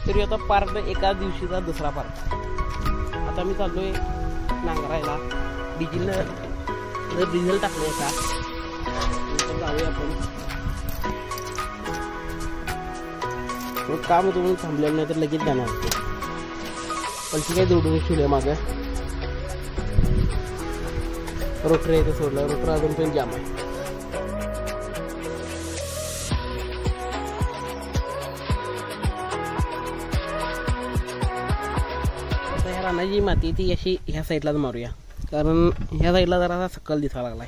तरी आता पार्ट एका दिवशीचा दुसरा पार्ट. आता मी चाललोय नांगरायला. डिझेल टाकलंय का जाऊया आपण. काम होतं म्हणून थांबलेलं नाही तर लगेच जाणार होते. पण ती काही दौडून ठेवले मागं. रोटर इथं सोडलं. रोटर अजून पण जाम आहे. आता ह्या रानाची माती ती अशी ह्या साईडलाच मारूया, कारण ह्या साईडला जरा सकल दिसायला लागलाय.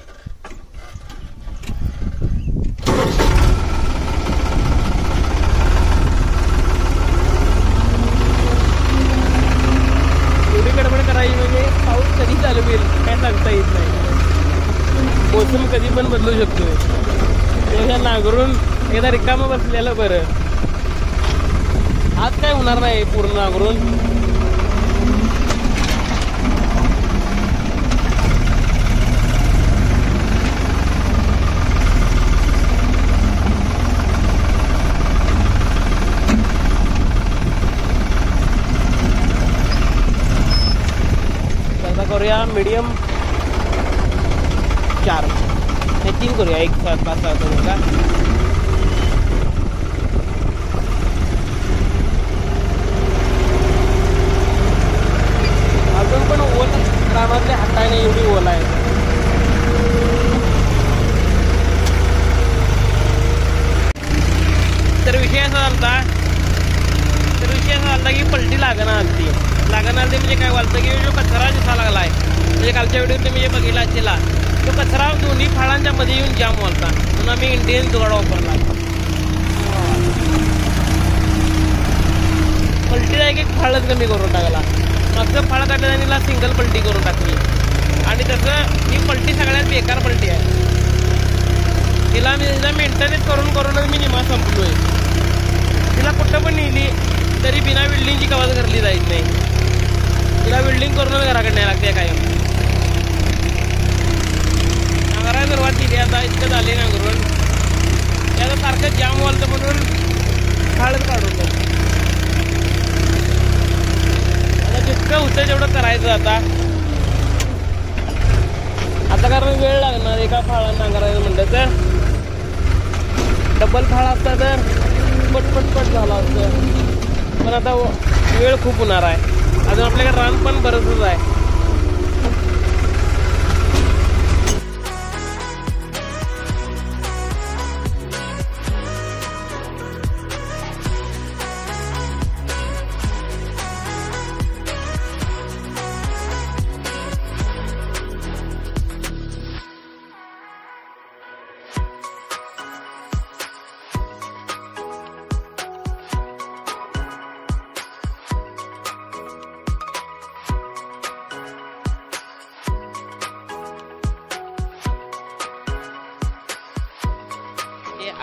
एवढी गडबड करायची म्हणजे पाऊस कधी चालू होईल काय सांगता येत नाही. मोसम कधी पण बदलू शकतोय. तेव्हा नांगरून एकदा रिकामं बसलेलं बरं. आज काय होणार नाही पूर्ण नांगरून. करूया मीडियम 4 हे 3 करूया. 1 7 5 6 करू का. अजून पण ओल रानातले हाताने एवढी ओल आहे. तर विषय असा झाला की पलटी लागणार आलती म्हणजे काय वाटतं की जो कचरा दिसायला लागलाय म्हणजे कालच्या व्हिडिओत तुम्ही बघितला असेल तो कचरा दोन्ही फाळांच्या मध्ये येऊन जाम व्हालता. म्हणून आम्ही इंडियन जुगाड वापरला. पलटी एक फाळच कमी करून टाकला. मागचं फाळ काढलं आणि तिला सिंगल पलटी करून टाकली. आणि तसं ही पलटी सगळ्यात बेकार पलटी आहे. तिला मी मेंटेनन्स करूनच मी निमा संपलोय. तिला कुठं पण नेली तरी बिना बिल्डिंगची कवाच करली जायच नाही. तिला बिल्डिंग करूनच घराकडे न्याय लागते कायम. नांगरायला सुरुवात केली. आता इतकं झाले नांगरून त्याचं सारखं जाम व्हालतं म्हणून फाळच काढून आता जितकं होतं तेवढं करायचं. आता कारण वेळ लागणार. एका फाळा नांगरायला म्हणलं तर डबल फाळा असता तर पटपट झाला असतं. पण आता वेळ खूप होणार आहे. अजून आपल्याकडे रान पण बरंच आहे.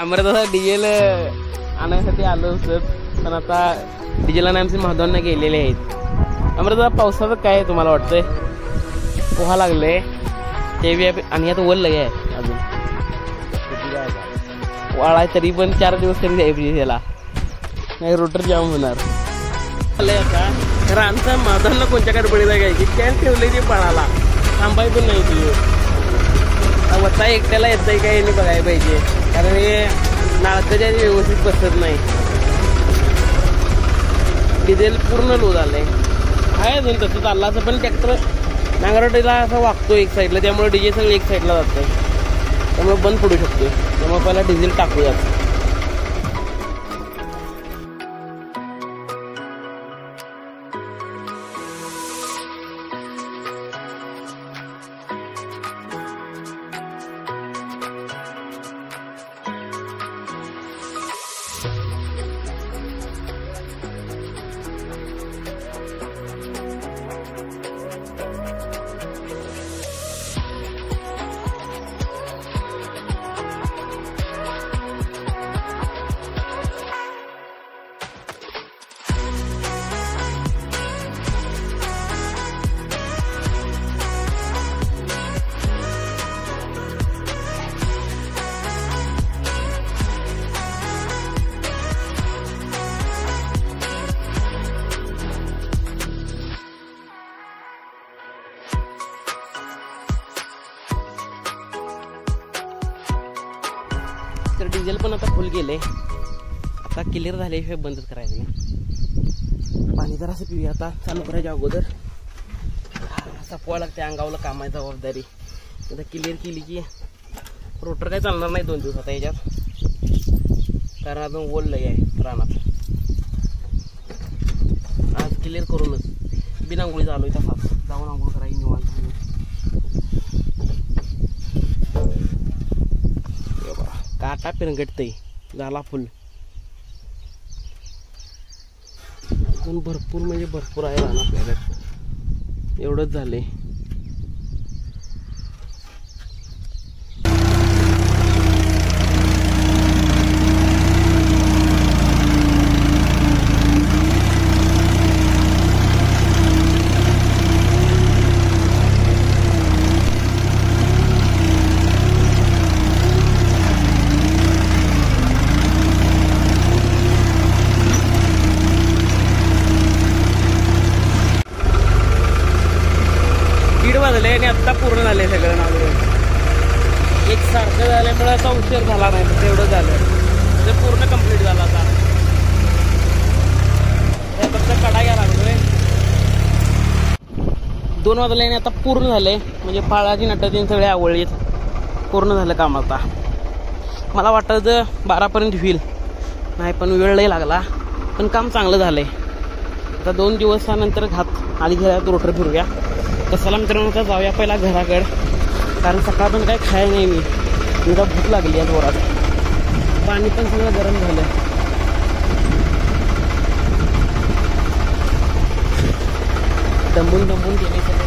अमृता डिझेल आणण्यासाठी आलो होतं, पण आता डिझेल आणि आमचे महादवांना गेलेले आहेत. अमृता पावसाचं काय तुम्हाला वाटतंय? पोहा लागले ते बी आणि आता ओल लगे आहे. अजून वाळा तरी पण 4 दिवस तरी जाईल त्याला, नाही रोटर जाम होणार. आता रानचा महादवांना कोणत्याकडे पडीला घ्यायची कॅन ठेवले ते पळाला थांबाय पण नाही. तुझे वत्ता एकट्याला येतंय काय यांनी बघायला पाहिजे, कारण हे नाळकच्या व्यवस्थित बसत नाही. डिझेल पूर्ण लो झालंय. आहे अजून तसं चाललं असं, पण ट्रॅक्टर नांगरटीला असं वागतो एक साईडला, त्यामुळे डिझेल सगळं एक साईडला जातं, त्यामुळे बंद पडू शकतो. त्यामुळे पहिला डिझेल टाकूया. पण आता फुल गेले. आता क्लिअर झाल्याशिवाय बंदच करायचं नाही. पाणी जरा असं पिऊया आता चालू करायच्या अगोदर. सपवा लागते अंगावलं कामाची जबाबदारी. आता क्लिअर केली की रोटर काय चालणार नाही 2 दिवस आता याच्यात, कारण अजून ओल लय आहे रानात. आज क्लिअर करूनच बिना आंघोळी चालू आहे. तसाच जाऊन आंघोळ करायची निवांत. काटा पिरंगटतय झाला फुल. पण भरपूर म्हणजे भरपूर आहे रान आपल्याला. एवढंच झालंय. आणि आत्ता पूर्ण झाले सगळं नाव. एक सारखं झाल्यामुळे असा उशीर झाला नाही. तेवढं झालं ते पूर्ण कंप्लीट झाला. आता फक्त कडा घ्या लागलोय. 2 वाजले आणि आता पूर्ण झाले. म्हणजे फाळाची नटतीन सगळे आवळीत पूर्ण झालं काम. आता मला वाटतं 12पर्यंत होईल, नाही पण वेळ नाही लागला. पण काम चांगलं झालंय. आता 2 दिवसानंतर आधी घरात रोटर फिरूया. तसाला मित्रांनो आता जाऊया पहिला घराकडे, कारण सकाळ पण काय खाय नाही मी. एवढा भूक लागली आहे जोरात. पाणी पण सगळं गरम झालं. दमून गेले सगळं.